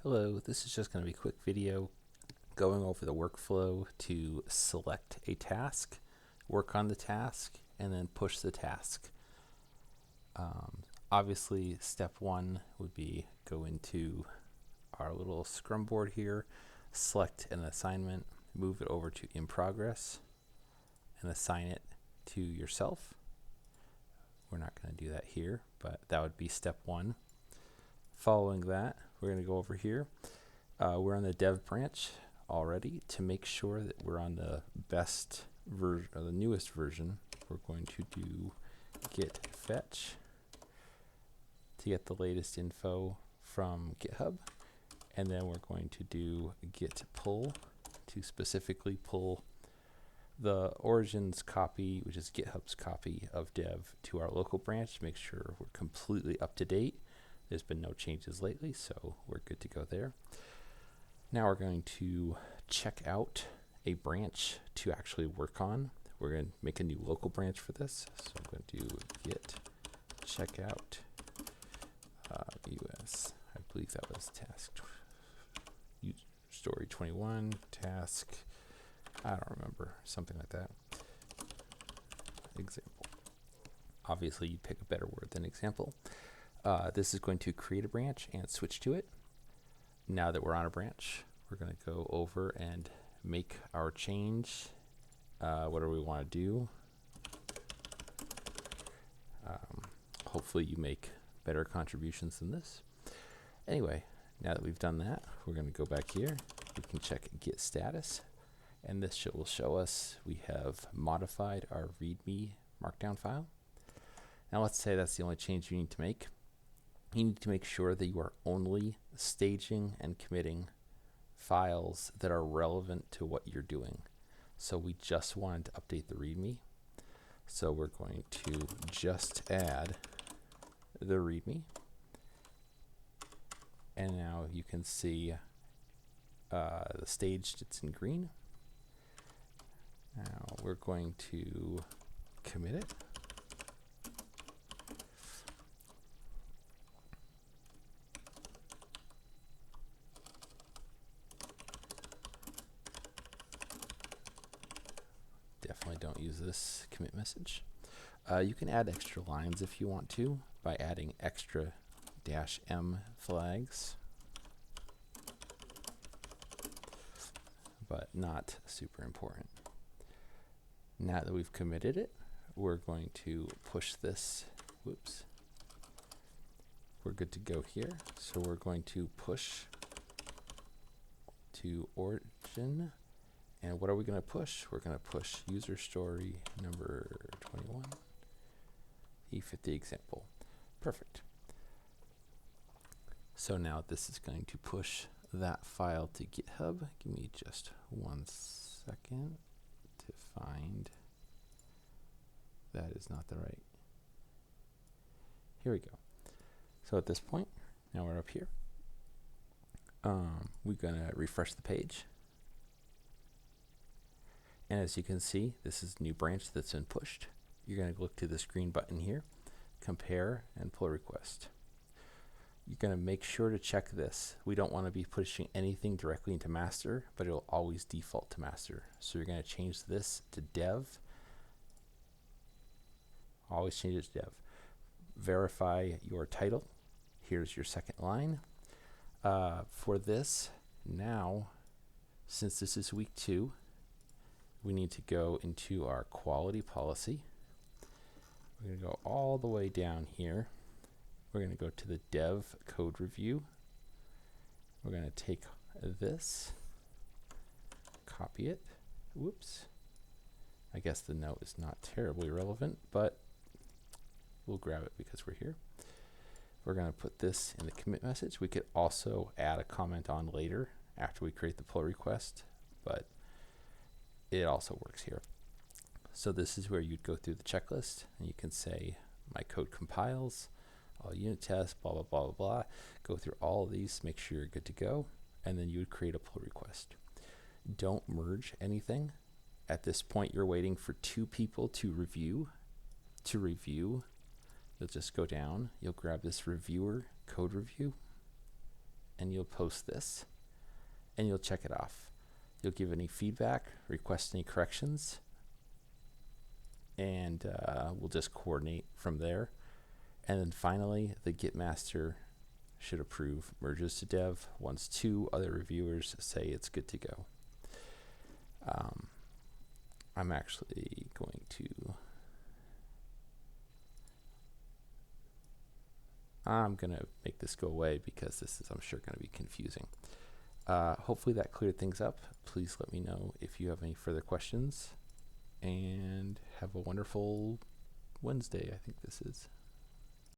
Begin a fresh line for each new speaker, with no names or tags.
Hello, this is just going to be a quick video going over the workflow to select a task, work on the task, and then push the task. Obviously, step one would be go into our little Scrum board here, select an assignment, move it over to in progress, and assign it to yourself. We're not going to do that here, but that would be step one. Following that, we're going to go over here. We're on the dev branch already. To make sure that we're on the best version, or the newest version, we're going to do git fetch to get the latest info from GitHub. And then we're going to do git pull to specifically pull the origins copy, which is GitHub's copy of dev, to our local branch to make sure we're completely up to date. There's been no changes lately, so we're good to go there. Now we're going to check out a branch to actually work on. We're going to make a new local branch for this. So I'm going to do git checkout US. I believe that was task story 21, task, I don't remember, something like that. Example. Obviously, you pick a better word than example. This is going to create a branch and switch to it. Now that we're on a branch, we're going to go over and make our change. What do we want to do? Hopefully you make better contributions than this. Anyway, now that we've done that, we're going to go back here. We can check git status, and this will show us we have modified our README markdown file. Now let's say that's the only change you need to make. You need to make sure that you are only staging and committing files that are relevant to what you're doing. So we just wanted to update the README. So we're going to just add the README. And now you can see the staged, it's in green. Now we're going to commit it. Definitely don't use this commit message. You can add extra lines if you want to by adding extra -m flags, but not super important. Now that we've committed it, we're going to push this. Whoops. We're good to go here. So we're going to push to origin. And what are we going to push? We're going to push user story number 21. You fit the example. Perfect. So now this is going to push that file to GitHub. Give me just 1 second to find. That is not the right. Here we go. So at this point, now we're up here. We're going to refresh the page. And as you can see, this is a new branch that's been pushed. You're going to look to this green button here, compare and pull request. You're going to make sure to check this. We don't want to be pushing anything directly into master, but it'll always default to master. So you're going to change this to dev. Always change it to dev. Verify your title. Here's your second line. For this, now, since this is week 2, we need to go into our quality policy. We're going to go all the way down here. We're going to go to the dev code review. We're going to take this, copy it. Whoops. I guess the note is not terribly relevant, but we'll grab it because we're here. We're going to put this in the commit message. We could also add a comment on later after we create the pull request, but it also works here. So this is where you'd go through the checklist and you can say my code compiles, all unit tests, blah, blah, blah, blah, blah. Go through all of these, make sure you're good to go, and then you would create a pull request. Don't merge anything. At this point, you're waiting for 2 people to review. You'll just go down, you'll grab this reviewer code review, and you'll post this, and you'll check it off. You'll give any feedback, request any corrections, and we'll just coordinate from there. And then finally, the Git master should approve merges to dev once 2 other reviewers say it's good to go. I'm actually going to make this go away because this is, I'm sure, going to be confusing. Hopefully that cleared things up. Please let me know if you have any further questions, and have a wonderful Wednesday, I think this is.